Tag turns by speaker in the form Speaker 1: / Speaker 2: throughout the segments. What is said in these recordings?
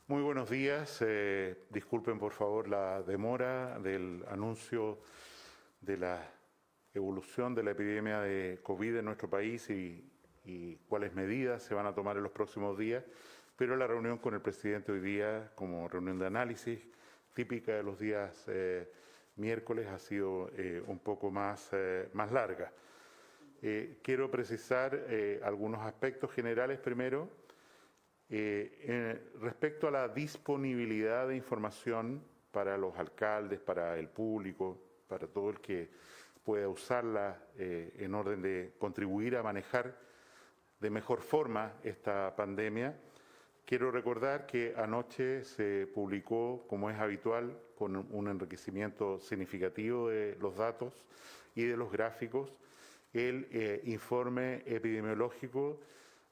Speaker 1: Muy buenos días. Disculpen por favor la demora del anuncio de la evolución de la epidemia de COVID en nuestro país y cuáles medidas se van a tomar en los próximos días, pero la reunión con el presidente hoy día, como reunión de análisis típica de los días miércoles, ha sido un poco más larga. Quiero precisar algunos aspectos generales primero. Respecto a la disponibilidad de información para los alcaldes, para el público, para todo el que pueda usarla en orden de contribuir a manejar de mejor forma esta pandemia, quiero recordar que anoche se publicó, como es habitual, con un enriquecimiento significativo de los datos y de los gráficos, el informe epidemiológico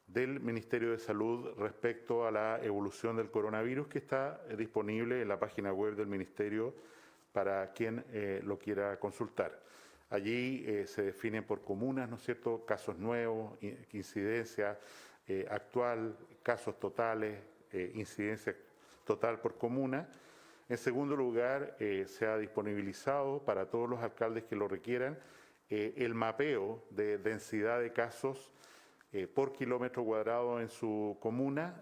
Speaker 1: del Ministerio de Salud respecto a la evolución del coronavirus, que está disponible en la página web del Ministerio para quien lo quiera consultar. Allí se definen por comunas, ¿no es cierto?, casos nuevos, incidencia actual, casos totales, incidencia total por comuna. En segundo lugar, se ha disponibilizado para todos los alcaldes que lo requieran el mapeo de densidad de casos por kilómetro cuadrado en su comuna.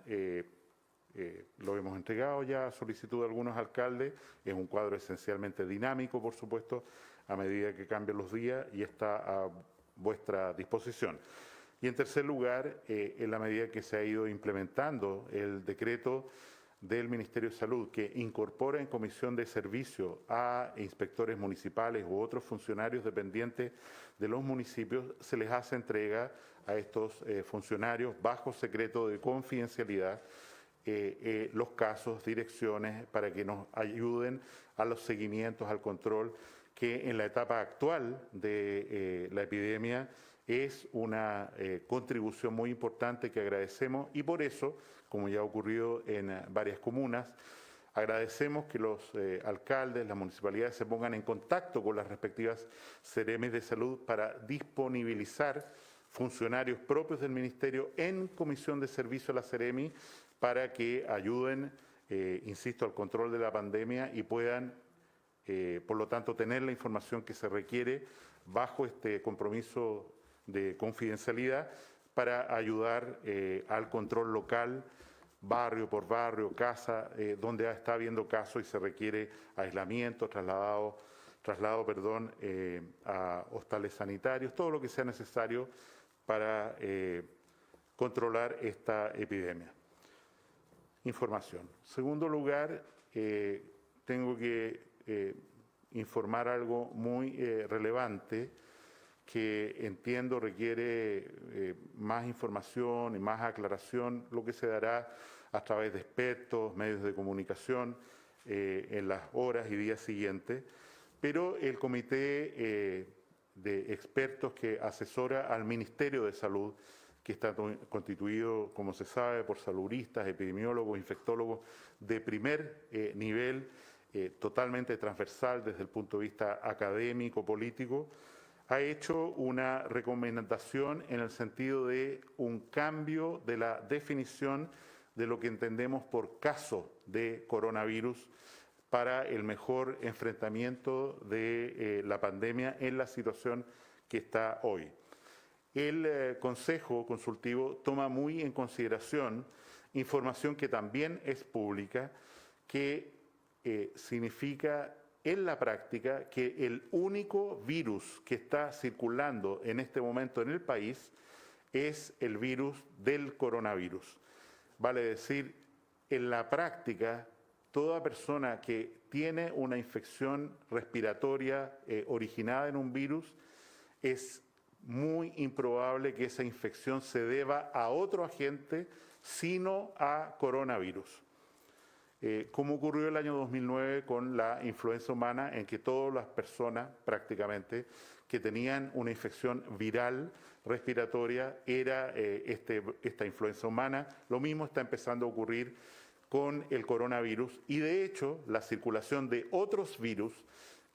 Speaker 1: Lo hemos entregado ya a solicitud de algunos alcaldes. Es un cuadro esencialmente dinámico, por supuesto, a medida que cambian los días, y está a vuestra disposición. Y en tercer lugar, en la medida que se ha ido implementando el decreto del Ministerio de Salud, que incorpora en comisión de servicio a inspectores municipales u otros funcionarios dependientes de los municipios, se les hace entrega a estos funcionarios bajo secreto de confidencialidad los casos, direcciones, para que nos ayuden a los seguimientos, al control, que en la etapa actual de la epidemia es una contribución muy importante que agradecemos, y por eso, como ya ha ocurrido en varias comunas, agradecemos que los alcaldes, las municipalidades se pongan en contacto con las respectivas Ceremis de Salud para disponibilizar funcionarios propios del Ministerio en comisión de servicio a la Ceremi para que ayuden, insisto, al control de la pandemia y puedan, por lo tanto, tener la información que se requiere bajo este compromiso de confidencialidad para ayudar al control local, barrio por barrio, casa, donde está habiendo casos y se requiere aislamiento, traslado, a hostales sanitarios, todo lo que sea necesario para controlar esta epidemia. Información. En segundo lugar, tengo que informar algo muy relevante que entiendo requiere más información y más aclaración, lo que se dará a través de expertos, medios de comunicación en las horas y días siguientes, pero el comité de expertos que asesora al Ministerio de Salud, que está constituido, como se sabe, por saludistas, epidemiólogos, infectólogos de primer nivel, totalmente transversal desde el punto de vista académico, político, ha hecho una recomendación en el sentido de un cambio de la definición de lo que entendemos por caso de coronavirus para el mejor enfrentamiento de la pandemia en la situación que está hoy. El Consejo Consultivo toma muy en consideración información que también es pública, que significa en la práctica que el único virus que está circulando en este momento en el país es el virus del coronavirus. Vale decir, en la práctica, toda persona que tiene una infección respiratoria originada en un virus, es muy improbable que esa infección se deba a otro agente, sino a coronavirus. Como ocurrió el año 2009 con la influenza humana, en que todas las personas prácticamente que tenían una infección viral respiratoria era esta influenza humana. Lo mismo está empezando a ocurrir con el coronavirus, y de hecho la circulación de otros virus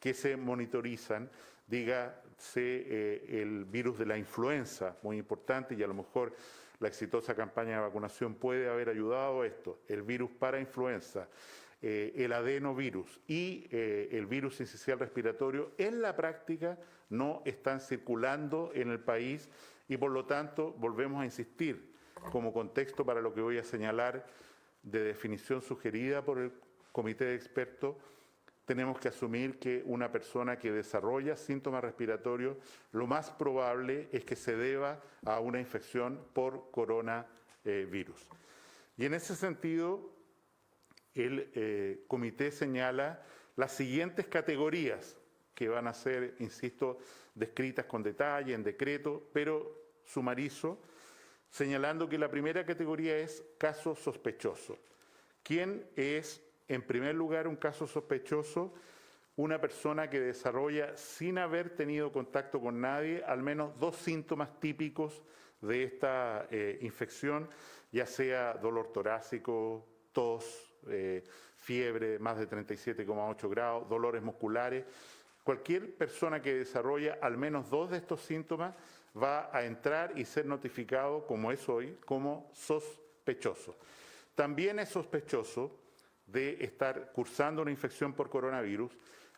Speaker 1: que se monitorizan, dígase el virus de la influenza, muy importante, y a lo mejor la exitosa campaña de vacunación puede haber ayudado a esto. El virus parainfluenza, el adenovirus y el virus sincicial respiratorio en la práctica no están circulando en el país y por lo tanto volvemos a insistir como contexto para lo que voy a señalar de definición sugerida por el comité de expertos. Tenemos que asumir que una persona que desarrolla síntomas respiratorios, lo más probable es que se deba a una infección por coronavirus. Y en ese sentido, el comité señala las siguientes categorías que van a ser, insisto, descritas con detalle en decreto, pero sumarizo, señalando que la primera categoría es caso sospechoso. ¿Quién es, en primer lugar, un caso sospechoso? Una persona que desarrolla, sin haber tenido contacto con nadie, al menos 2 síntomas típicos de esta infección, ya sea dolor torácico, tos, fiebre más de 37,8 grados, dolores musculares. Cualquier persona que desarrolla al menos 2 de estos síntomas va a entrar y ser notificado, como es hoy, como sospechoso. También es sospechoso de estar cursando una infección por coronavirus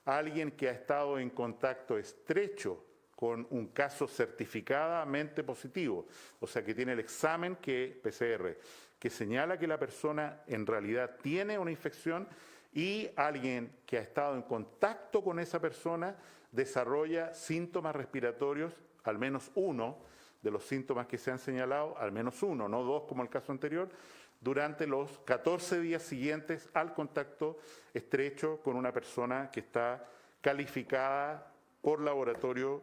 Speaker 1: alguien que ha estado en contacto estrecho con un caso certificadamente positivo, o sea que tiene el examen PCR, que señala que la persona en realidad tiene una infección y alguien que ha estado en contacto con esa persona desarrolla síntomas respiratorios, al menos uno de los síntomas que se han señalado, al menos uno, no 2 como el caso anterior, durante los 14 días siguientes al contacto estrecho con una persona que está calificada por laboratorio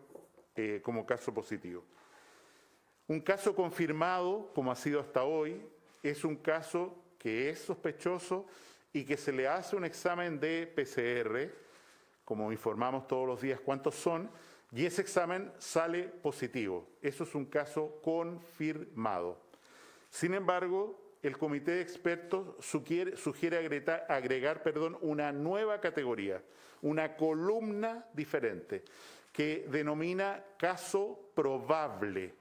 Speaker 1: como caso positivo. Un caso confirmado, como ha sido hasta hoy, es un caso que es sospechoso y que se le hace un examen de PCR, como informamos todos los días cuántos son, y ese examen sale positivo. Eso es un caso confirmado. Sin embargo, el comité de expertos sugiere agregar una nueva categoría, una columna diferente, que denomina caso probable.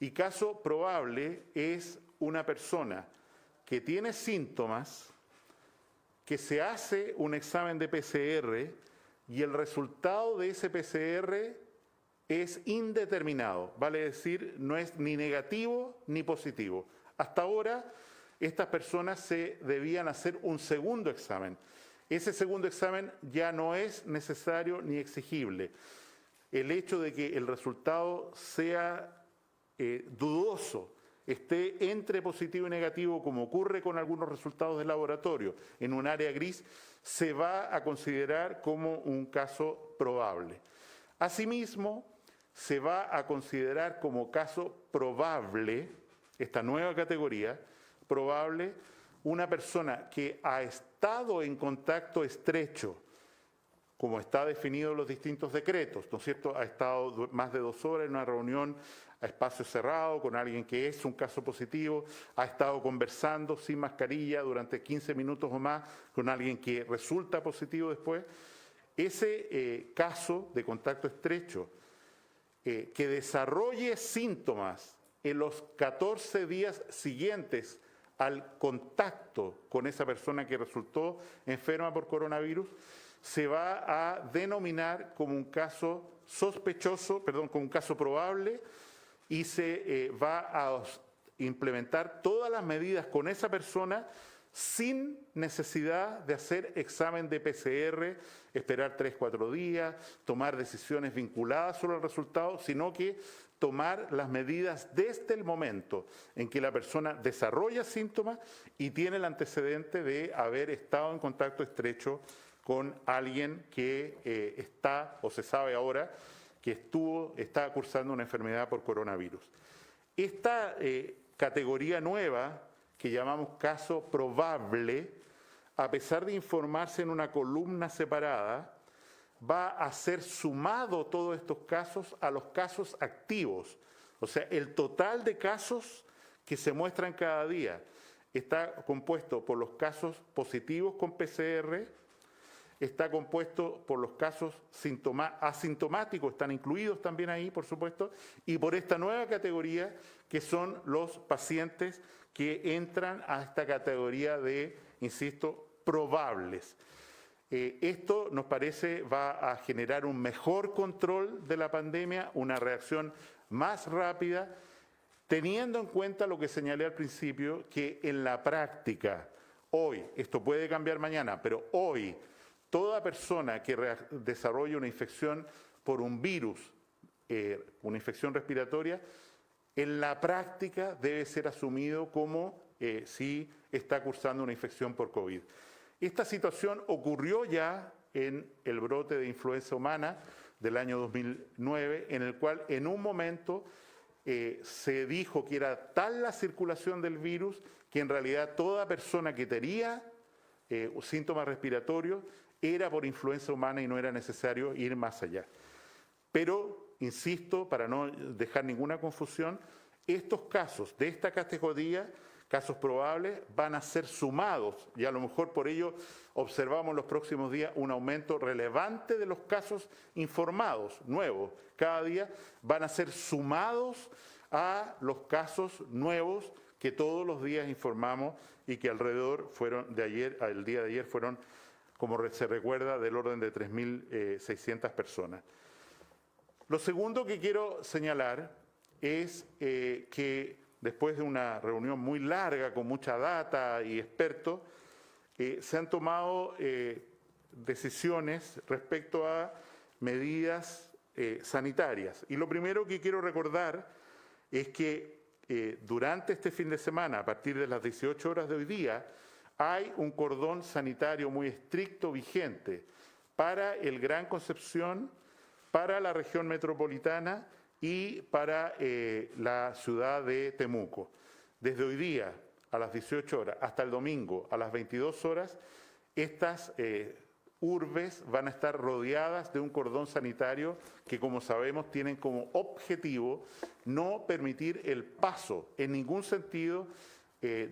Speaker 1: Y caso probable es una persona que tiene síntomas, que se hace un examen de PCR y el resultado de ese PCR es indeterminado, vale decir, no es ni negativo ni positivo. Hasta ahora, estas personas se debían hacer un segundo examen. Ese segundo examen ya no es necesario ni exigible. El hecho de que el resultado sea dudoso, esté entre positivo y negativo, como ocurre con algunos resultados de laboratorio, en un área gris, se va a considerar como un caso probable. Asimismo, se va a considerar como caso probable, esta nueva categoría, probable, una persona que ha estado en contacto estrecho, como está definido en los distintos decretos, ¿no es cierto? Ha estado más de 2 horas en una reunión a espacio cerrado con alguien que es un caso positivo, ha estado conversando sin mascarilla durante 15 minutos o más con alguien que resulta positivo después. Ese caso de contacto estrecho que desarrolle síntomas en los 14 días siguientes al contacto con esa persona que resultó enferma por coronavirus, se va a denominar como un caso sospechoso, como un caso probable, y se va a implementar todas las medidas con esa persona sin necesidad de hacer examen de PCR, esperar 3-4 días, tomar decisiones vinculadas sobre el resultado, sino que tomar las medidas desde el momento en que la persona desarrolla síntomas y tiene el antecedente de haber estado en contacto estrecho con alguien que está, o se sabe ahora, que está cursando una enfermedad por coronavirus. Esta categoría nueva, que llamamos caso probable, a pesar de informarse en una columna separada, va a ser sumado todos estos casos a los casos activos. O sea, el total de casos que se muestran cada día está compuesto por los casos positivos con PCR, está compuesto por los casos asintomáticos, están incluidos también ahí, por supuesto, y por esta nueva categoría que son los pacientes que entran a esta categoría de, insisto, probables. Esto nos parece va a generar un mejor control de la pandemia, una reacción más rápida, teniendo en cuenta lo que señalé al principio, que en la práctica, hoy, esto puede cambiar mañana, pero hoy, toda persona que desarrolle una infección por un virus, una infección respiratoria, en la práctica debe ser asumido como si está cursando una infección por COVID. Esta situación ocurrió ya en el brote de influenza humana del año 2009, en el cual en un momento se dijo que era tal la circulación del virus que en realidad toda persona que tenía síntomas respiratorios era por influenza humana y no era necesario ir más allá. Pero, insisto, para no dejar ninguna confusión, estos casos de esta categoría, casos probables, van a ser sumados y a lo mejor por ello observamos en los próximos días un aumento relevante de los casos informados, nuevos. Cada día van a ser sumados a los casos nuevos que todos los días informamos y que alrededor fueron de ayer, al día de ayer fueron, como se recuerda, del orden de 3.600 personas. Lo segundo que quiero señalar es que después de una reunión muy larga con mucha data y expertos, se han tomado decisiones respecto a medidas sanitarias. Y lo primero que quiero recordar es que durante este fin de semana, a partir de las 18 horas de hoy día, hay un cordón sanitario muy estricto vigente para el Gran Concepción, para la región metropolitana y para la ciudad de Temuco. Desde hoy día a las 18 horas hasta el domingo a las 22 horas, estas urbes van a estar rodeadas de un cordón sanitario que, como sabemos, tienen como objetivo no permitir el paso en ningún sentido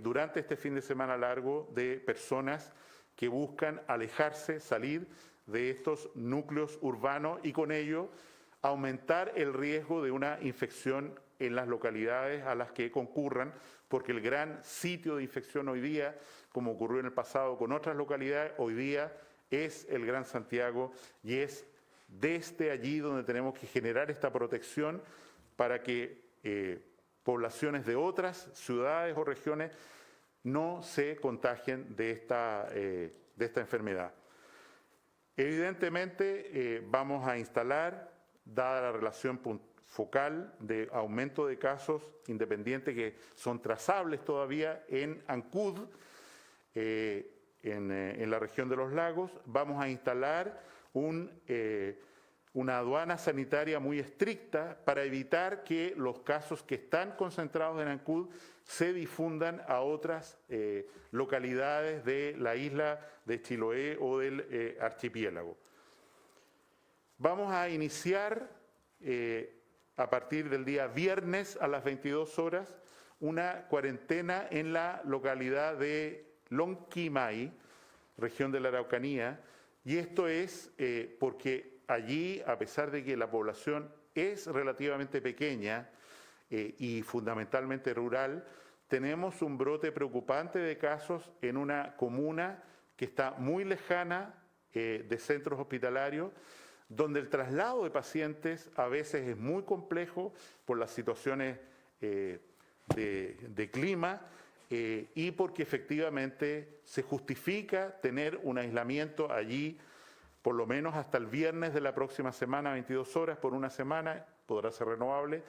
Speaker 1: durante este fin de semana largo de personas que buscan alejarse, salir de estos núcleos urbanos y con ello aumentar el riesgo de una infección en las localidades a las que concurran, porque el gran sitio de infección hoy día, como ocurrió en el pasado con otras localidades, hoy día es el Gran Santiago y es desde allí donde tenemos que generar esta protección para que poblaciones de otras ciudades o regiones no se contagien de esta enfermedad. Evidentemente vamos a instalar, dada la relación focal de aumento de casos independientes que son trazables todavía en Ancud, en la región de los lagos, vamos a instalar una aduana sanitaria muy estricta para evitar que los casos que están concentrados en Ancud se difundan a otras localidades de la isla de Chiloé o del archipiélago. Vamos a iniciar a partir del día viernes a las 22 horas una cuarentena en la localidad de Lonquimay, región de la Araucanía, y esto es porque allí, a pesar de que la población es relativamente pequeña y fundamentalmente rural, tenemos un brote preocupante de casos en una comuna que está muy lejana de centros hospitalarios, donde el traslado de pacientes a veces es muy complejo por las situaciones de clima y porque efectivamente se justifica tener un aislamiento allí por lo menos hasta el viernes de la próxima semana, 22 horas por una semana, podrá ser renovable,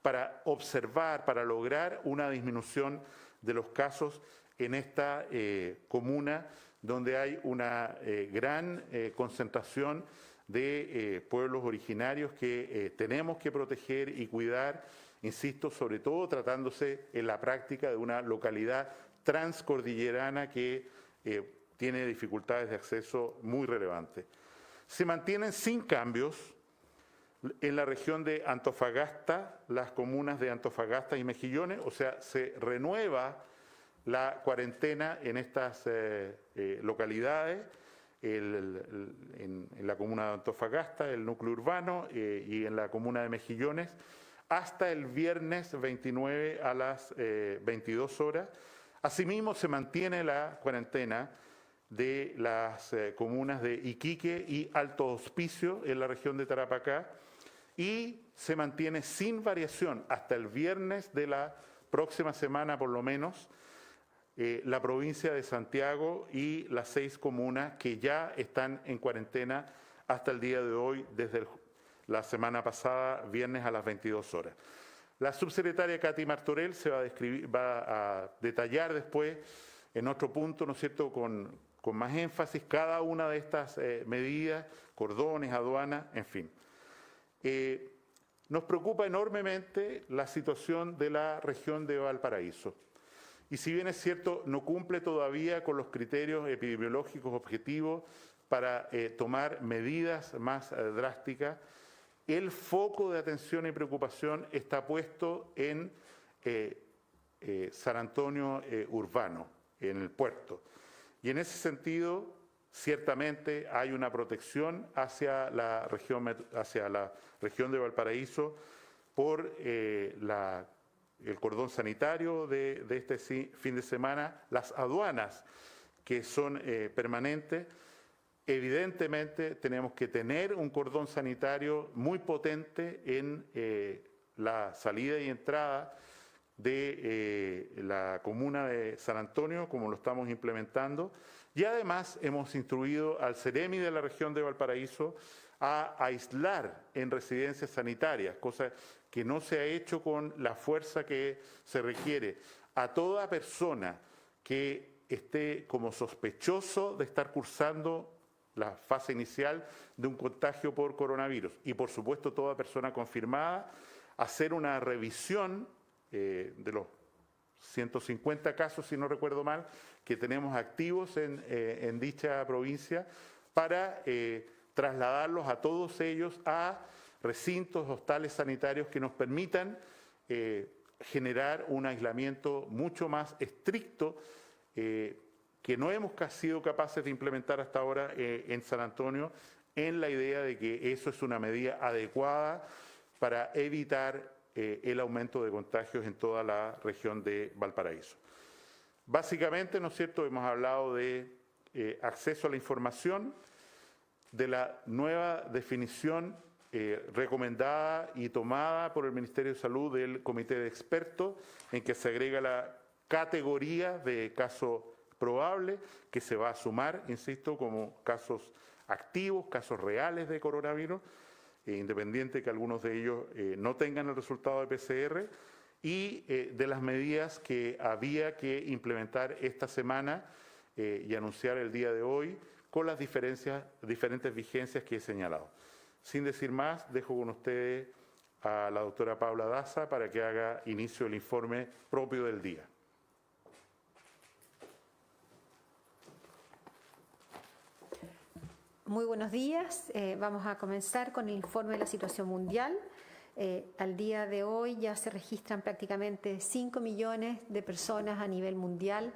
Speaker 1: para observar, para lograr una disminución de los casos en esta comuna donde hay una gran concentración de pueblos originarios que tenemos que proteger y cuidar, insisto, sobre todo tratándose en la práctica de una localidad transcordillerana que tiene dificultades de acceso muy relevantes. Se mantienen sin cambios en la región de Antofagasta, las comunas de Antofagasta y Mejillones, o sea, se renueva la cuarentena en estas localidades en la comuna de Antofagasta, el núcleo urbano, y en la comuna de Mejillones, hasta el viernes 29 a las 22 horas. Asimismo, se mantiene la cuarentena de las comunas de Iquique y Alto Hospicio en la región de Tarapacá, y se mantiene sin variación hasta el viernes de la próxima semana por lo menos la provincia de Santiago y las 6 comunas que ya están en cuarentena hasta el día de hoy, desde la semana pasada, viernes a las 22 horas. La subsecretaria Katy Martorell se va a detallar después en otro punto, ¿no es cierto?, con más énfasis cada una de estas medidas, cordones, aduanas, en fin. Nos preocupa enormemente la situación de la región de Valparaíso. Y si bien es cierto, no cumple todavía con los criterios epidemiológicos objetivos para tomar medidas más drásticas, el foco de atención y preocupación está puesto en San Antonio Urbano, en el puerto. Y en ese sentido, ciertamente hay una protección hacia la región de Valparaíso por el cordón sanitario de este fin de semana, las aduanas que son permanentes. Evidentemente tenemos que tener un cordón sanitario muy potente en la salida y entrada de la comuna de San Antonio, como lo estamos implementando, y además hemos instruido al Ceremi de la región de Valparaíso a aislar en residencias sanitarias, cosa que no se ha hecho con la fuerza que se requiere, a toda persona que esté como sospechoso de estar cursando la fase inicial de un contagio por coronavirus, y por supuesto toda persona confirmada, hacer una revisión de los 150 casos, si no recuerdo mal, que tenemos activos en dicha provincia, para trasladarlos a todos ellos a recintos, hostales sanitarios que nos permitan generar un aislamiento mucho más estricto que no hemos sido capaces de implementar hasta ahora en San Antonio, en la idea de que eso es una medida adecuada para evitar el aumento de contagios en toda la región de Valparaíso. Básicamente, ¿no es cierto?, hemos hablado de acceso a la información, de la nueva definición recomendada y tomada por el Ministerio de Salud del Comité de Expertos, en que se agrega la categoría de caso probable, que se va a sumar, insisto, como casos activos, casos reales de coronavirus, independiente que algunos de ellos no tengan el resultado de PCR, y de las medidas que había que implementar esta semana y anunciar el día de hoy, con las diferentes vigencias que he señalado. Sin decir más, dejo con ustedes a la doctora Paula Daza para que haga inicio el informe propio del día.
Speaker 2: Muy buenos días. Vamos a comenzar con el informe de la situación mundial. Al día de hoy ya se registran prácticamente 5 millones de personas a nivel mundial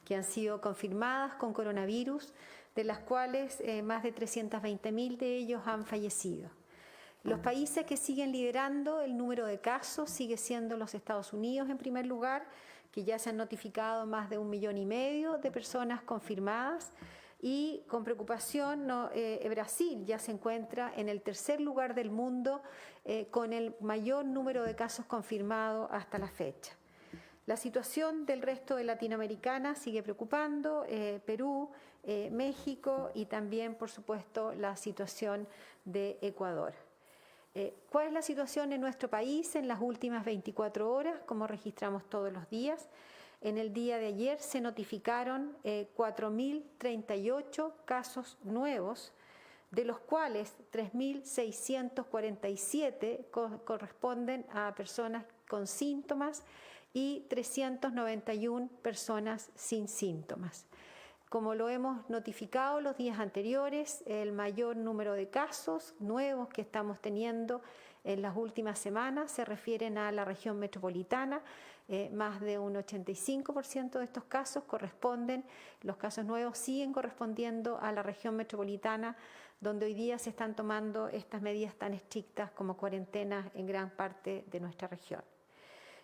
Speaker 2: que han sido confirmadas con coronavirus, de las cuales más de 320.000 de ellos han fallecido. Los países que siguen liderando el número de casos sigue siendo los Estados Unidos en primer lugar, que ya se han notificado más de 1,5 millones de personas confirmadas, y con preocupación Brasil ya se encuentra en el tercer lugar del mundo con el mayor número de casos confirmados hasta la fecha. La situación del resto de Latinoamérica sigue preocupando, Perú, México y también, por supuesto, la situación de Ecuador. ¿Cuál es la situación en nuestro país en las últimas 24 horas, como registramos todos los días? En el día de ayer se notificaron 4.038 casos nuevos, de los cuales 3.647 corresponden a personas con síntomas y 391 personas sin síntomas. Como lo hemos notificado los días anteriores, el mayor número de casos nuevos que estamos teniendo en las últimas semanas se refieren a la región metropolitana. Más de un 85% de estos casos corresponden, los casos nuevos siguen correspondiendo a la región metropolitana, donde hoy día se están tomando estas medidas tan estrictas como cuarentenas en gran parte de nuestra región.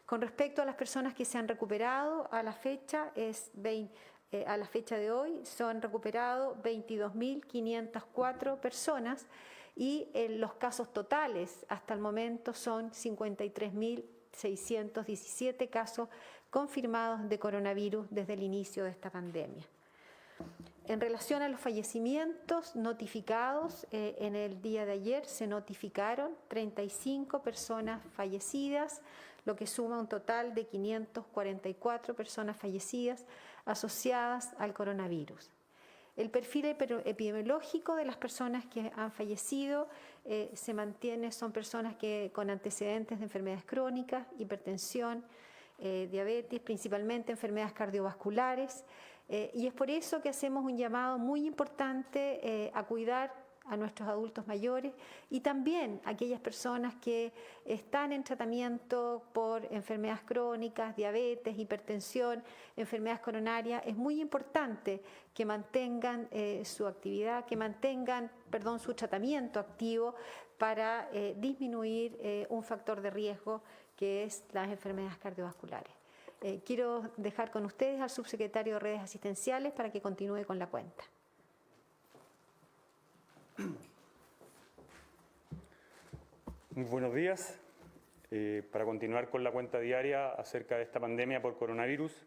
Speaker 2: Con respecto a las personas que se han recuperado, a la fecha de hoy son recuperados 22.504 personas y los casos totales hasta el momento son 53.617 casos confirmados de coronavirus desde el inicio de esta pandemia. En relación a los fallecimientos notificados, en el día de ayer se notificaron 35 personas fallecidas, lo que suma un total de 544 personas fallecidas asociadas al coronavirus. El perfil epidemiológico de las personas que han fallecido se mantiene, son personas con antecedentes de enfermedades crónicas, hipertensión, diabetes, principalmente enfermedades cardiovasculares, y es por eso que hacemos un llamado muy importante a cuidar a nuestros adultos mayores y también a aquellas personas que están en tratamiento por enfermedades crónicas, diabetes, hipertensión, enfermedades coronarias. Es muy importante que mantengan su actividad, su tratamiento activo para disminuir un factor de riesgo que es las enfermedades cardiovasculares. Quiero dejar con ustedes al subsecretario de Redes Asistenciales para que continúe con la cuenta.
Speaker 3: Muy buenos días. Para continuar con la cuenta diaria acerca de esta pandemia por coronavirus,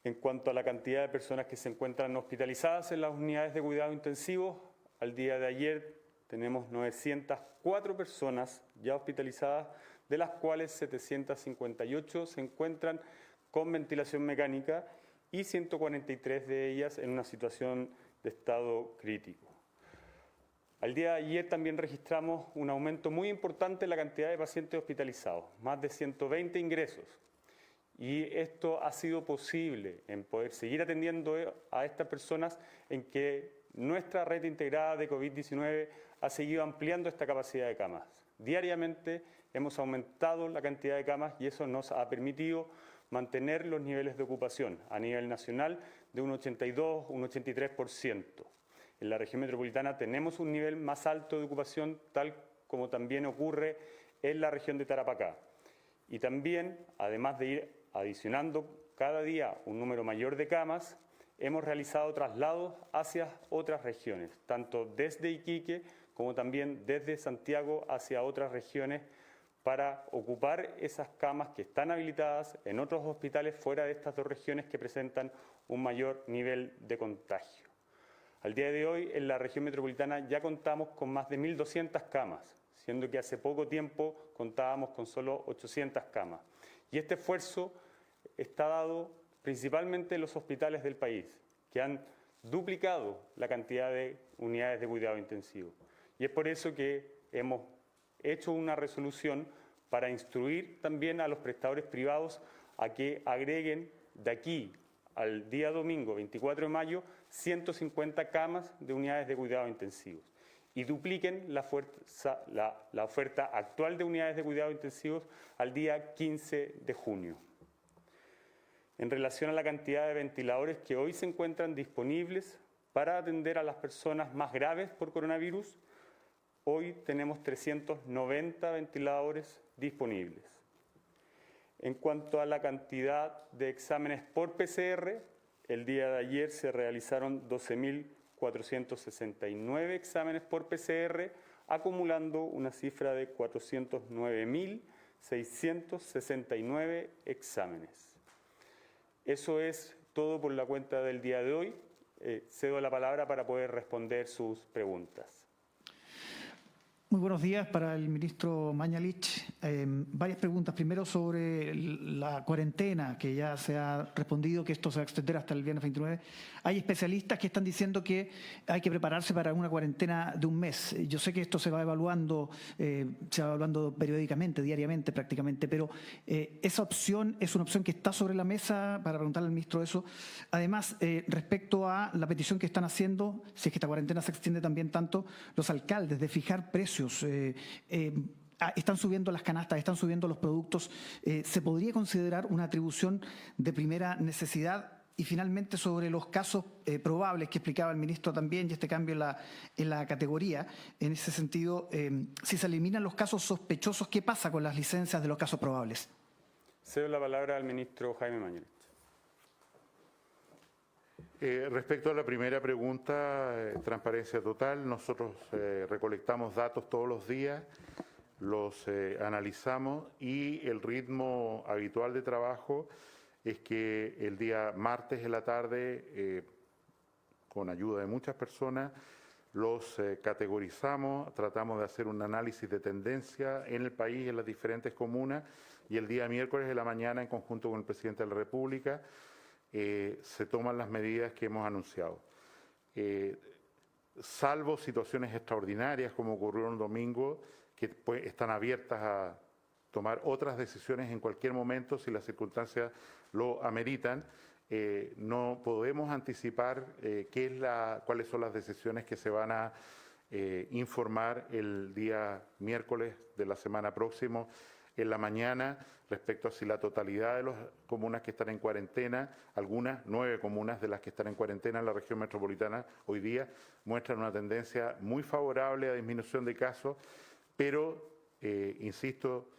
Speaker 3: en cuanto a la cantidad de personas que se encuentran hospitalizadas en las unidades de cuidado intensivo, al día de ayer tenemos 904 personas ya hospitalizadas, de las cuales 758 se encuentran con ventilación mecánica y 143 de ellas en una situación de estado crítico. Al día de ayer también registramos un aumento muy importante en la cantidad de pacientes hospitalizados, más de 120 ingresos. Y esto ha sido posible en poder seguir atendiendo a estas personas, en que nuestra red integrada de COVID-19 ha seguido ampliando esta capacidad de camas. Diariamente hemos aumentado la cantidad de camas y eso nos ha permitido mantener los niveles de ocupación a nivel nacional de un 82, un 83%. En la región metropolitana tenemos un nivel más alto de ocupación, tal como también ocurre en la región de Tarapacá. Y también, además de ir adicionando cada día un número mayor de camas, hemos realizado traslados hacia otras regiones, tanto desde Iquique como también desde Santiago hacia otras regiones, para ocupar esas camas que están habilitadas en otros hospitales fuera de estas dos regiones que presentan un mayor nivel de contagio. Al día de hoy, en la región metropolitana ya contamos con más de 1.200 camas, siendo que hace poco tiempo contábamos con solo 800 camas. Y este esfuerzo está dado principalmente en los hospitales del país, que han duplicado la cantidad de unidades de cuidado intensivo. Y es por eso que hemos hecho una resolución para instruir también a los prestadores privados a que agreguen de aquí al día domingo 24 de mayo 150 camas de unidades de cuidado intensivos y dupliquen la oferta actual de unidades de cuidado intensivos al día 15 de junio. En relación a la cantidad de ventiladores que hoy se encuentran disponibles para atender a las personas más graves por coronavirus, hoy tenemos 390 ventiladores disponibles. En cuanto a la cantidad de exámenes por PCR, el día de ayer se realizaron 12.469 exámenes por PCR, acumulando una cifra de 409.669 exámenes. Eso es todo por la cuenta del día de hoy. Cedo la palabra para poder responder sus preguntas.
Speaker 4: Muy buenos días para el ministro Mañalich. Varias preguntas. Primero sobre la cuarentena, que ya se ha respondido que esto se va a extender hasta el viernes 29. Hay especialistas que están diciendo que hay que prepararse para una cuarentena de un mes. Yo sé que esto se va evaluando periódicamente, diariamente prácticamente, pero esa opción es una opción que está sobre la mesa, para preguntarle al ministro eso. Además, respecto a la petición que están haciendo, si es que esta cuarentena se extiende también tanto, los alcaldes de fijar precios. están subiendo las canastas, están subiendo los productos. ¿Se podría considerar una atribución de primera necesidad? Y finalmente, sobre los casos probables que explicaba el ministro también, y este cambio en la categoría, en ese sentido, si se eliminan los casos sospechosos, ¿qué pasa con las licencias de los casos probables?
Speaker 3: Cedo la palabra al ministro Jaime Mañalich.
Speaker 1: Respecto a la primera pregunta, transparencia total, nosotros recolectamos datos todos los días, los analizamos y el ritmo habitual de trabajo es que el día martes en la tarde, con ayuda de muchas personas, los categorizamos, tratamos de hacer un análisis de tendencia en el país, en las diferentes comunas, y el día miércoles de la mañana, en conjunto con el presidente de la República, se toman las medidas que hemos anunciado. Salvo situaciones extraordinarias, como ocurrió el domingo, que pues, están abiertas a tomar otras decisiones en cualquier momento si las circunstancias lo ameritan. No podemos anticipar cuáles son las decisiones que se van a informar el día miércoles de la semana próxima en la mañana respecto a si la totalidad de las comunas que están en cuarentena, algunas 9 comunas de las que están en cuarentena en la región metropolitana hoy día muestran una tendencia muy favorable a disminución de casos, pero, insisto,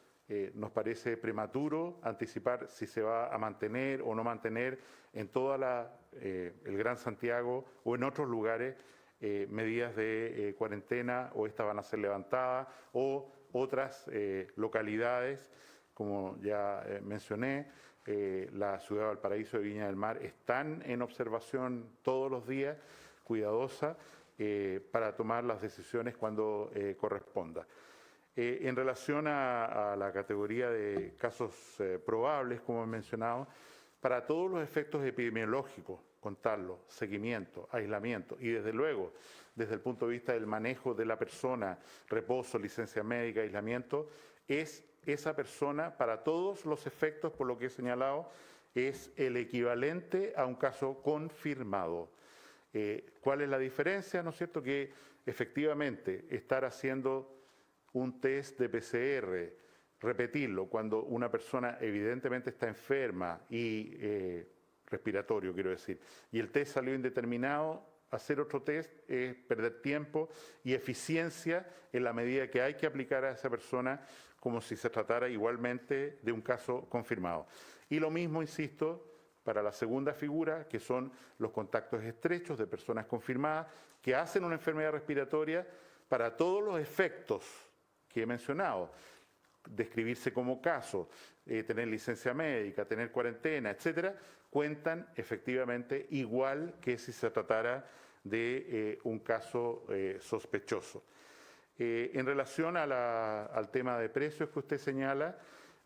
Speaker 1: nos parece prematuro anticipar si se va a mantener o no mantener en toda el Gran Santiago o en otros lugares medidas de cuarentena, o estas van a ser levantadas, o otras localidades, como ya mencioné, la ciudad de Valparaíso y Viña del Mar están en observación todos los días, cuidadosa, para tomar las decisiones cuando corresponda. En relación a la categoría de casos probables, como he mencionado, para todos los efectos epidemiológicos, contarlo, seguimiento, aislamiento y desde luego, desde el punto de vista del manejo de la persona, reposo, licencia médica, aislamiento, es esa persona para todos los efectos, por lo que he señalado, es el equivalente a un caso confirmado. ¿Cuál es la diferencia? ¿No es cierto? Que efectivamente estar haciendo un test de PCR, repetirlo cuando una persona evidentemente está enferma y respiratorio, quiero decir, y el test salió indeterminado, hacer otro test es perder tiempo y eficiencia en la medida que hay que aplicar a esa persona como si se tratara igualmente de un caso confirmado. Y lo mismo, insisto, para la segunda figura, que son los contactos estrechos de personas confirmadas que hacen una enfermedad respiratoria para todos los efectos que he mencionado, describirse como caso, tener licencia médica, tener cuarentena, etcétera, cuentan efectivamente igual que si se tratara de un caso sospechoso. En relación al tema de precios que usted señala,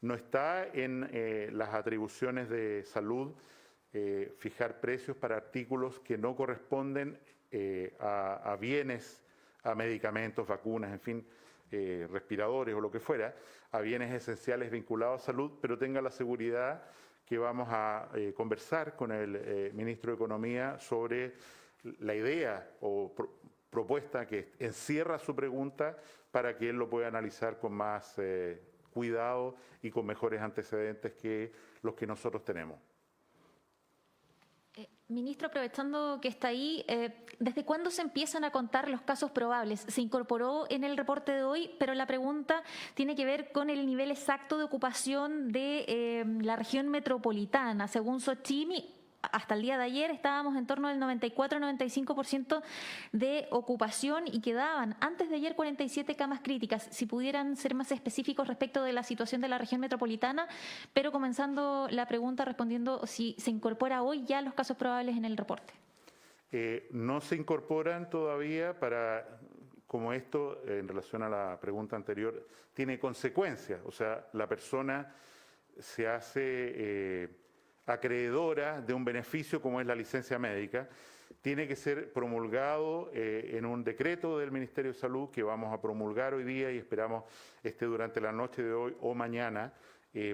Speaker 1: no está en las atribuciones de salud fijar precios para artículos que no corresponden a bienes, a medicamentos, vacunas, en fin, respiradores o lo que fuera, a bienes esenciales vinculados a salud, pero tenga la seguridad que vamos a conversar con el ministro de Economía sobre la idea o propuesta que encierra su pregunta para que él lo pueda analizar con más cuidado y con mejores antecedentes que los que nosotros tenemos.
Speaker 5: Ministro, aprovechando que está ahí, ¿desde cuándo se empiezan a contar los casos probables? Se incorporó en el reporte de hoy, pero la pregunta tiene que ver con el nivel exacto de ocupación de la región metropolitana. Según Sochimi, hasta el día de ayer estábamos en torno al 94-95% de ocupación y quedaban antes de ayer 47 camas críticas. Si pudieran ser más específicos respecto de la situación de la región metropolitana, pero comenzando la pregunta respondiendo si se incorpora hoy ya los casos probables en el reporte.
Speaker 1: No se incorporan todavía como esto, en relación a la pregunta anterior, tiene consecuencias. O sea, la persona se hace acreedora de un beneficio como es la licencia médica, tiene que ser promulgado en un decreto del Ministerio de Salud que vamos a promulgar hoy día y esperamos esté durante la noche de hoy o mañana,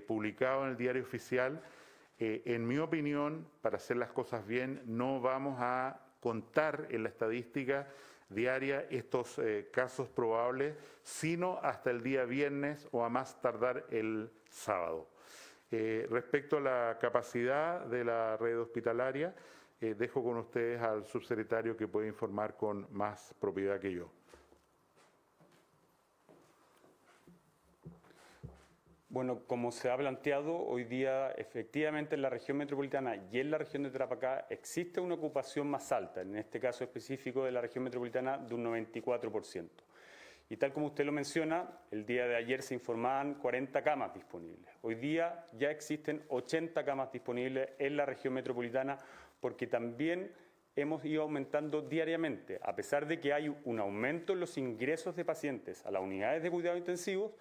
Speaker 1: publicado en el Diario Oficial. En mi opinión, para hacer las cosas bien, no vamos a contar en la estadística diaria estos casos probables, sino hasta el día viernes o a más tardar el sábado. Respecto a la capacidad de la red hospitalaria, dejo con ustedes al subsecretario que puede informar con más propiedad que yo.
Speaker 3: Bueno, como se ha planteado, hoy día efectivamente en la región metropolitana y en la región de Tarapacá existe una ocupación más alta, en este caso específico de la región metropolitana de un 94%. Y tal como usted lo menciona, el día de ayer se informaban 40 camas disponibles. Hoy día ya existen 80 camas disponibles en la región metropolitana porque también hemos ido aumentando diariamente. A pesar de que hay un aumento en los ingresos de pacientes a las unidades de cuidados intensivos,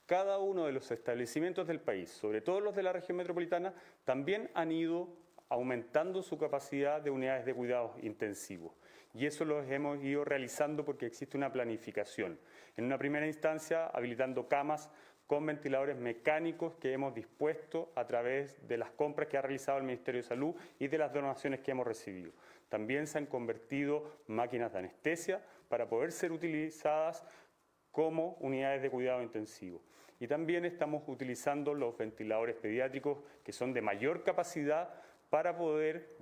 Speaker 3: cada uno de los establecimientos del país, sobre todo los de la región metropolitana, también han ido aumentando su capacidad de unidades de cuidados intensivos. Y eso lo hemos ido realizando porque existe una planificación. En una primera instancia, habilitando camas con ventiladores mecánicos que hemos dispuesto a través de las compras que ha realizado el Ministerio de Salud y de las donaciones que hemos recibido. También se han convertido máquinas de anestesia para poder ser utilizadas como unidades de cuidado intensivo. Y también estamos utilizando los ventiladores pediátricos que son de mayor capacidad para poder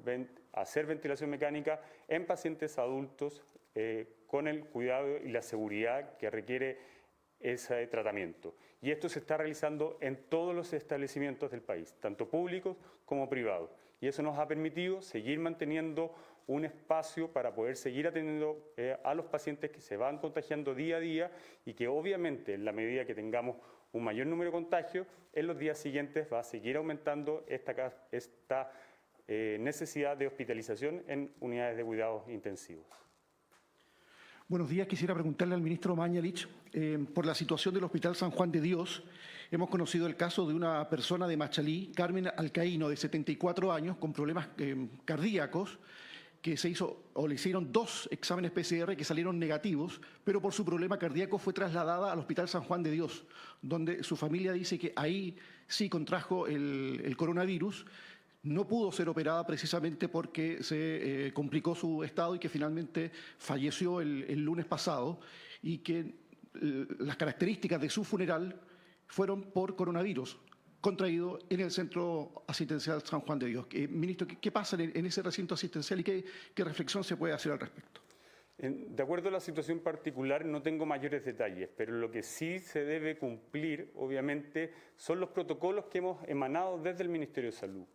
Speaker 3: hacer ventilación mecánica en pacientes adultos con el cuidado y la seguridad que requiere ese tratamiento. Y esto se está realizando en todos los establecimientos del país, tanto públicos como privados. Y eso nos ha permitido seguir manteniendo un espacio para poder seguir atendiendo a los pacientes que se van contagiando día a día y que obviamente en la medida que tengamos un mayor número de contagios, en los días siguientes va a seguir aumentando esta necesidad de hospitalización en unidades de cuidados intensivos.
Speaker 6: Buenos días. Quisiera preguntarle al ministro Mañalich por la situación del Hospital San Juan de Dios. Hemos conocido el caso de una persona de Machalí, Carmen Alcaíno, de 74 años, con problemas cardíacos, que le hicieron 2 exámenes PCR que salieron negativos, pero por su problema cardíaco fue trasladada al Hospital San Juan de Dios, donde su familia dice que ahí sí contrajo el coronavirus. No pudo ser operada precisamente porque se complicó su estado y que finalmente falleció el lunes pasado, y que las características de su funeral fueron por coronavirus contraído en el Centro Asistencial San Juan de Dios. Ministro, ¿qué pasa en ese recinto asistencial y qué reflexión se puede hacer al respecto?
Speaker 3: De acuerdo a la situación particular, no tengo mayores detalles, pero lo que sí se debe cumplir, obviamente, son los protocolos que hemos emanado desde el Ministerio de Salud.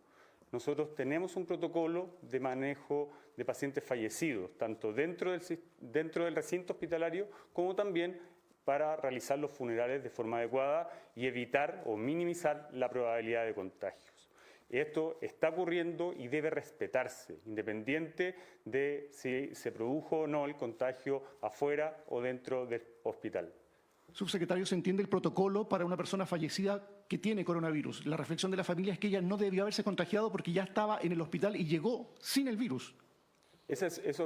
Speaker 3: Nosotros tenemos un protocolo de manejo de pacientes fallecidos, tanto dentro del recinto hospitalario como también para realizar los funerales de forma adecuada y evitar o minimizar la probabilidad de contagios. Esto está ocurriendo y debe respetarse, independiente de si se produjo o no el contagio afuera o dentro del hospital.
Speaker 6: Subsecretario, ¿se entiende el protocolo para una persona fallecida que tiene coronavirus? La reflexión de la familia es que ella no debió haberse contagiado porque ya estaba en el hospital y llegó sin el virus.
Speaker 3: Eso es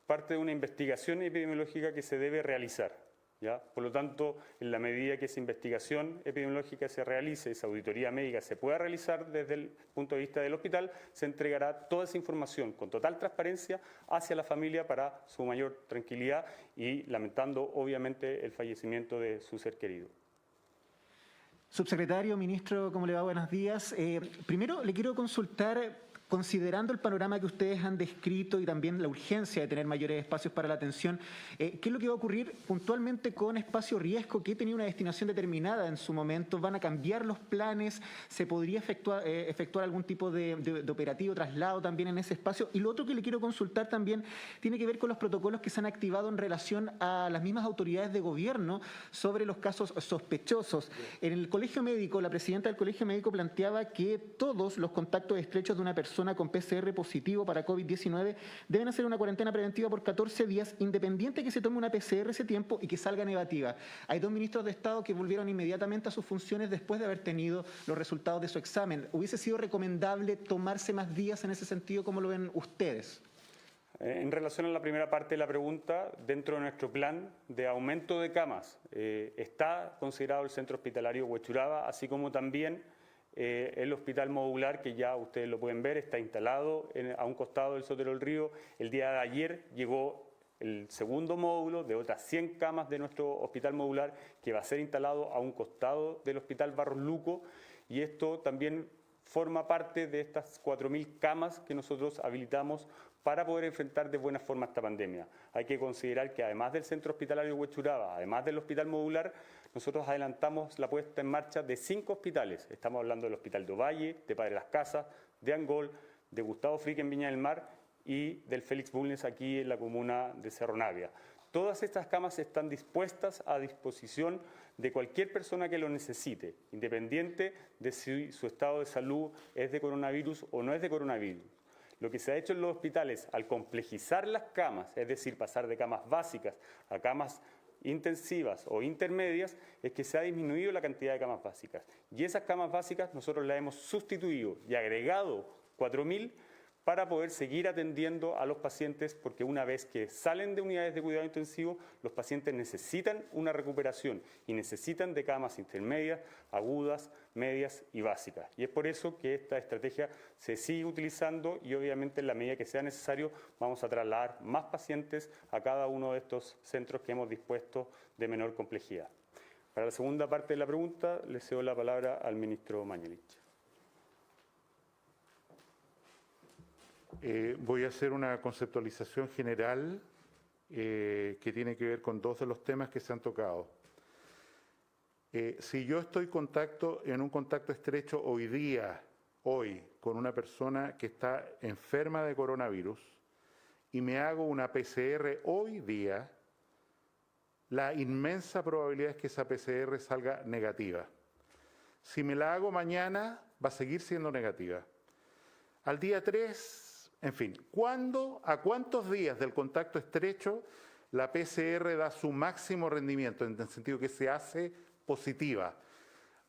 Speaker 3: parte de una investigación epidemiológica que se debe realizar, ¿ya? Por lo tanto, en la medida que esa investigación epidemiológica se realice, esa auditoría médica se pueda realizar desde el punto de vista del hospital, se entregará toda esa información con total transparencia hacia la familia para su mayor tranquilidad y lamentando obviamente el fallecimiento de su ser querido.
Speaker 7: Subsecretario, ministro, ¿cómo le va? Buenos días. Primero le quiero consultar, considerando el panorama que ustedes han descrito y también la urgencia de tener mayores espacios para la atención, ¿qué es lo que va a ocurrir puntualmente con Espacio Riesgo, que tenía una destinación determinada en su momento? ¿Van a cambiar los planes? ¿Se podría efectuar algún tipo de operativo, traslado también en ese espacio? Y lo otro que le quiero consultar también tiene que ver con los protocolos que se han activado en relación a las mismas autoridades de gobierno sobre los casos sospechosos. En el Colegio Médico, la presidenta del Colegio Médico planteaba que todos los contactos estrechos de una persona con PCR positivo para COVID-19 deben hacer una cuarentena preventiva por 14 días, independiente que se tome una PCR ese tiempo y que salga negativa. Hay 2 ministros de Estado que volvieron inmediatamente a sus funciones después de haber tenido los resultados de su examen. ¿Hubiese sido recomendable tomarse más días en ese sentido? ¿Cómo lo ven ustedes?
Speaker 3: En relación a la primera parte de la pregunta, dentro de nuestro plan de aumento de camas está considerado el centro hospitalario Huechuraba, así como también el hospital modular, que ya ustedes lo pueden ver, está instalado a un costado del Sotero del Río. El día de ayer llegó el segundo módulo de otras 100 camas de nuestro hospital modular, que va a ser instalado a un costado del hospital Barros Luco, y esto también forma parte de estas 4.000 camas que nosotros habilitamos para poder enfrentar de buena forma esta pandemia. Hay que considerar que además del centro hospitalario Huechuraba, además del hospital modular, nosotros adelantamos la puesta en marcha de 5 hospitales. Estamos hablando del Hospital de Ovalle, de Padre Las Casas, de Angol, de Gustavo Frick en Viña del Mar y del Félix Bulnes aquí en la comuna de Cerro Navia. Todas estas camas están dispuestas a disposición de cualquier persona que lo necesite, independiente de si su estado de salud es de coronavirus o no es de coronavirus. Lo que se ha hecho en los hospitales al complejizar las camas, es decir, pasar de camas básicas a camas intensivas o intermedias, es que se ha disminuido la cantidad de camas básicas. Y esas camas básicas nosotros las hemos sustituido y agregado 4.000 para poder seguir atendiendo a los pacientes, porque una vez que salen de unidades de cuidado intensivo, los pacientes necesitan una recuperación y necesitan de camas intermedias, agudas, medias y básicas. Y es por eso que esta estrategia se sigue utilizando y obviamente en la medida que sea necesario vamos a trasladar más pacientes a cada uno de estos centros que hemos dispuesto de menor complejidad. Para la segunda parte de la pregunta, le cedo la palabra al ministro Mañalich.
Speaker 1: Voy a hacer una conceptualización general que tiene que ver con 2 de los temas que se han tocado. Si yo estoy en un contacto estrecho hoy, con una persona que está enferma de coronavirus y me hago una PCR hoy día, la inmensa probabilidad es que esa PCR salga negativa. Si me la hago mañana, va a seguir siendo negativa. Al día 3, en fin, ¿a cuántos días del contacto estrecho la PCR da su máximo rendimiento, en el sentido que se hace positiva?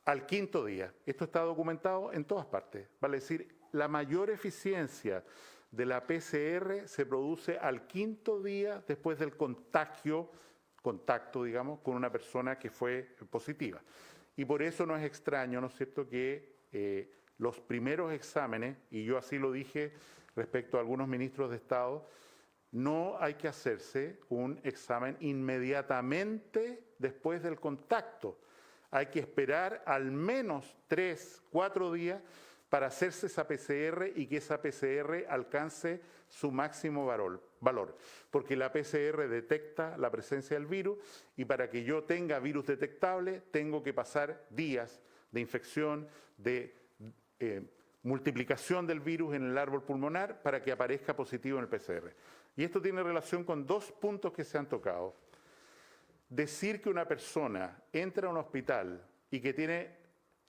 Speaker 1: Al 5.º día. Esto está documentado en todas partes. Vale decir, la mayor eficiencia de la PCR se produce al 5.º día después del contacto, digamos, con una persona que fue positiva. Y por eso no es extraño, ¿no es cierto?, que los primeros exámenes, y yo así lo dije respecto a algunos ministros de Estado, no hay que hacerse un examen inmediatamente después del contacto. Hay que esperar al menos 3, 4 días para hacerse esa PCR y que esa PCR alcance su máximo valor. Porque la PCR detecta la presencia del virus y para que yo tenga virus detectable tengo que pasar días de infección, de multiplicación del virus en el árbol pulmonar para que aparezca positivo en el PCR. Y esto tiene relación con 2 puntos que se han tocado. Decir que una persona entra a un hospital y que tiene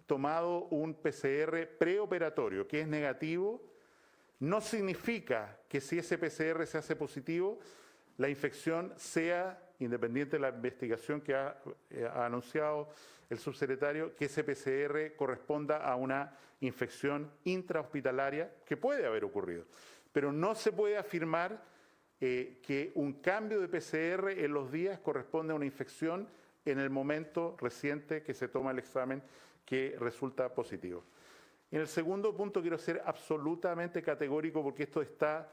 Speaker 1: tomado un PCR preoperatorio que es negativo, no significa que si ese PCR se hace positivo, la infección sea, independiente de la investigación que ha anunciado el subsecretario, que ese PCR corresponda a una infección intrahospitalaria que puede haber ocurrido. Pero no se puede afirmar que un cambio de PCR en los días corresponde a una infección en el momento reciente que se toma el examen que resulta positivo. En el segundo punto quiero ser absolutamente categórico porque esto está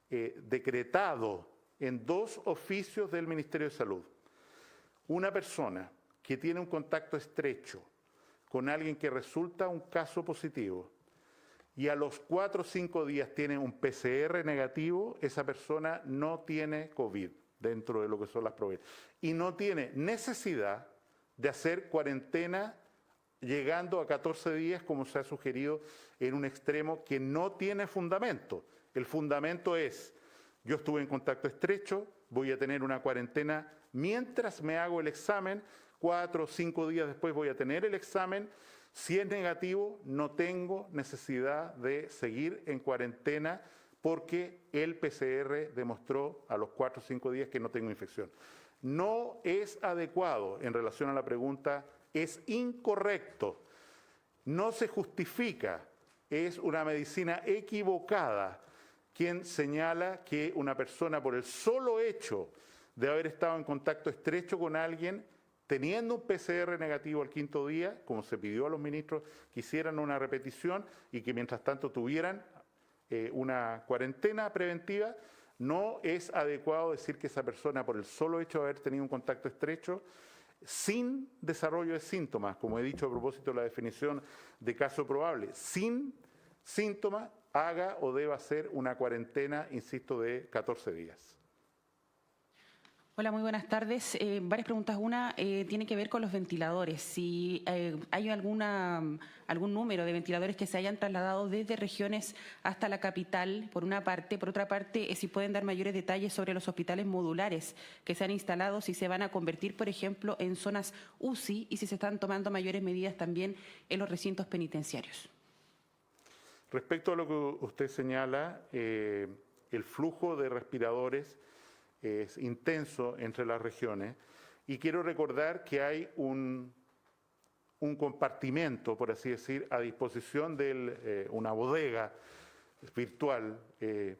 Speaker 1: decretado en 2 oficios del Ministerio de Salud. Una persona que tiene un contacto estrecho con alguien que resulta un caso positivo y a los 4 o 5 días tiene un PCR negativo, esa persona no tiene COVID dentro de lo que son las probabilidades. Y no tiene necesidad de hacer cuarentena llegando a 14 días, como se ha sugerido en un extremo que no tiene fundamento. El fundamento es, yo estuve en contacto estrecho, voy a tener una cuarentena mientras me hago el examen, 4 o 5 días después voy a tener el examen. Si es negativo, no tengo necesidad de seguir en cuarentena porque el PCR demostró a los 4 o 5 días que no tengo infección. No es adecuado en relación a la pregunta, es incorrecto, no se justifica, es una medicina equivocada quien señala que una persona por el solo hecho de haber estado en contacto estrecho con alguien teniendo un PCR negativo al 5.º día, como se pidió a los ministros que hicieran una repetición y que mientras tanto tuvieran una cuarentena preventiva, no es adecuado decir que esa persona, por el solo hecho de haber tenido un contacto estrecho, sin desarrollo de síntomas, como he dicho a propósito de la definición de caso probable, sin síntomas, haga o deba hacer una cuarentena, insisto, de 14 días.
Speaker 8: Hola, muy buenas tardes. Varias preguntas. Una tiene que ver con los ventiladores. Si hay algún número de ventiladores que se hayan trasladado desde regiones hasta la capital, por una parte. Por otra parte, si pueden dar mayores detalles sobre los hospitales modulares que se han instalado, si se van a convertir, por ejemplo, en zonas UCI y si se están tomando mayores medidas también en los recintos penitenciarios.
Speaker 1: Respecto a lo que usted señala, el flujo de respiradores es intenso entre las regiones y quiero recordar que hay un compartimento, por así decir, a disposición de una bodega virtual,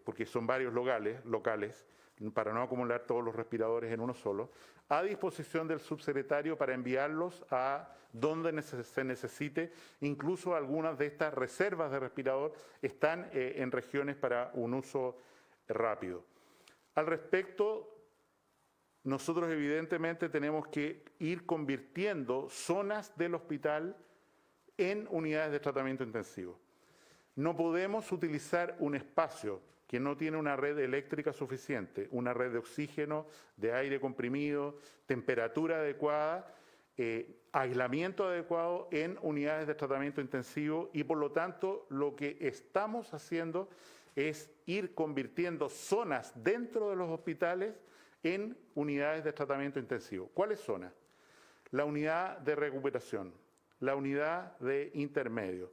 Speaker 1: porque son varios locales, para no acumular todos los respiradores en uno solo, a disposición del subsecretario para enviarlos a donde se necesite. Incluso algunas de estas reservas de respirador están en regiones para un uso rápido. Al respecto, nosotros evidentemente tenemos que ir convirtiendo zonas del hospital en unidades de tratamiento intensivo. No podemos utilizar un espacio que no tiene una red eléctrica suficiente, una red de oxígeno, de aire comprimido, temperatura adecuada, aislamiento adecuado en unidades de tratamiento intensivo y por lo tanto lo que estamos haciendo es ir convirtiendo zonas dentro de los hospitales en unidades de tratamiento intensivo. ¿Cuáles zonas? La unidad de recuperación, la unidad de intermedio,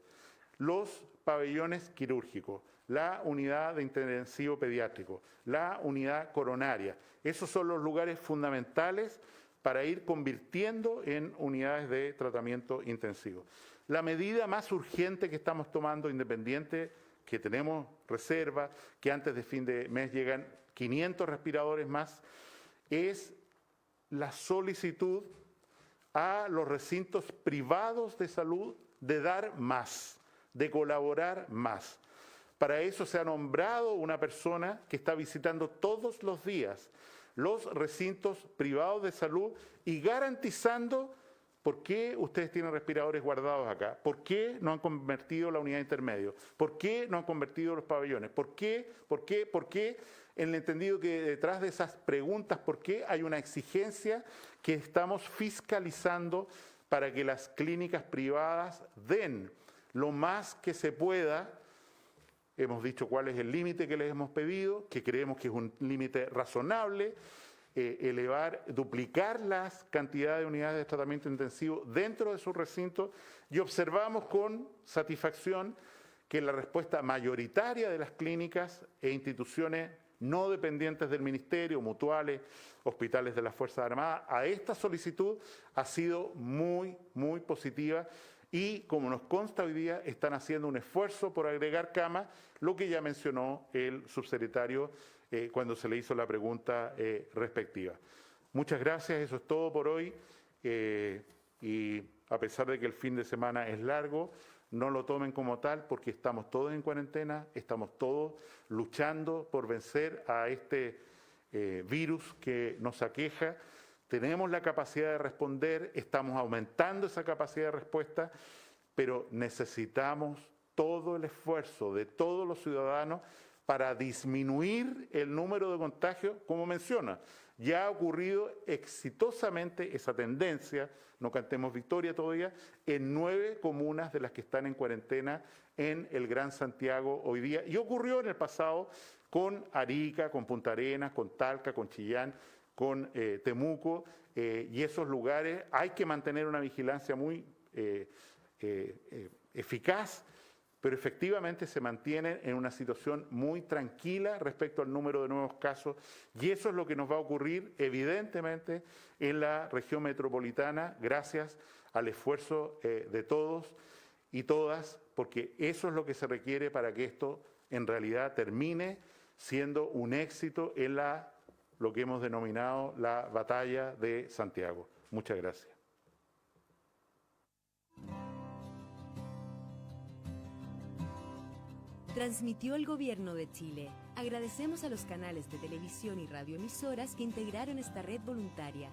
Speaker 1: los pabellones quirúrgicos, la unidad de intensivo pediátrico, la unidad coronaria. Esos son los lugares fundamentales para ir convirtiendo en unidades de tratamiento intensivo. La medida más urgente que estamos tomando, independiente que tenemos reserva, que antes de fin de mes llegan 500 respiradores más, es la solicitud a los recintos privados de salud de dar más, de colaborar más. Para eso se ha nombrado una persona que está visitando todos los días los recintos privados de salud y garantizando. ¿Por qué ustedes tienen respiradores guardados acá? ¿Por qué no han convertido la unidad intermedio? ¿Por qué no han convertido los pabellones? ¿Por qué? ¿Por qué? ¿Por qué? En el entendido que detrás de esas preguntas, ¿por qué? Hay una exigencia que estamos fiscalizando para que las clínicas privadas den lo más que se pueda. Hemos dicho cuál es el límite que les hemos pedido, que creemos que es un límite razonable. Duplicar las cantidades de unidades de tratamiento intensivo dentro de sus recintos y observamos con satisfacción que la respuesta mayoritaria de las clínicas e instituciones no dependientes del Ministerio, mutuales, hospitales de las Fuerzas Armadas, a esta solicitud ha sido muy, muy positiva y, como nos consta hoy día, están haciendo un esfuerzo por agregar camas, lo que ya mencionó el subsecretario cuando se le hizo la pregunta respectiva. Muchas gracias, eso es todo por hoy y a pesar de que el fin de semana es largo, no lo tomen como tal porque estamos todos en cuarentena, estamos todos luchando por vencer a este virus que nos aqueja. Tenemos la capacidad de responder, estamos aumentando esa capacidad de respuesta, pero necesitamos todo el esfuerzo de todos los ciudadanos para disminuir el número de contagios, como menciona. Ya ha ocurrido exitosamente esa tendencia, no cantemos victoria todavía, en 9 comunas de las que están en cuarentena en el Gran Santiago hoy día. Y ocurrió en el pasado con Arica, con Punta Arenas, con Talca, con Chillán, con Temuco, y esos lugares hay que mantener una vigilancia muy eficaz, pero efectivamente se mantienen en una situación muy tranquila respecto al número de nuevos casos, y eso es lo que nos va a ocurrir evidentemente en la región metropolitana, gracias al esfuerzo de todos y todas, porque eso es lo que se requiere para que esto en realidad termine siendo un éxito en la lo que hemos denominado la batalla de Santiago. Muchas gracias.
Speaker 9: Transmitió el Gobierno de Chile. Agradecemos a los canales de televisión y radioemisoras que integraron esta red voluntaria.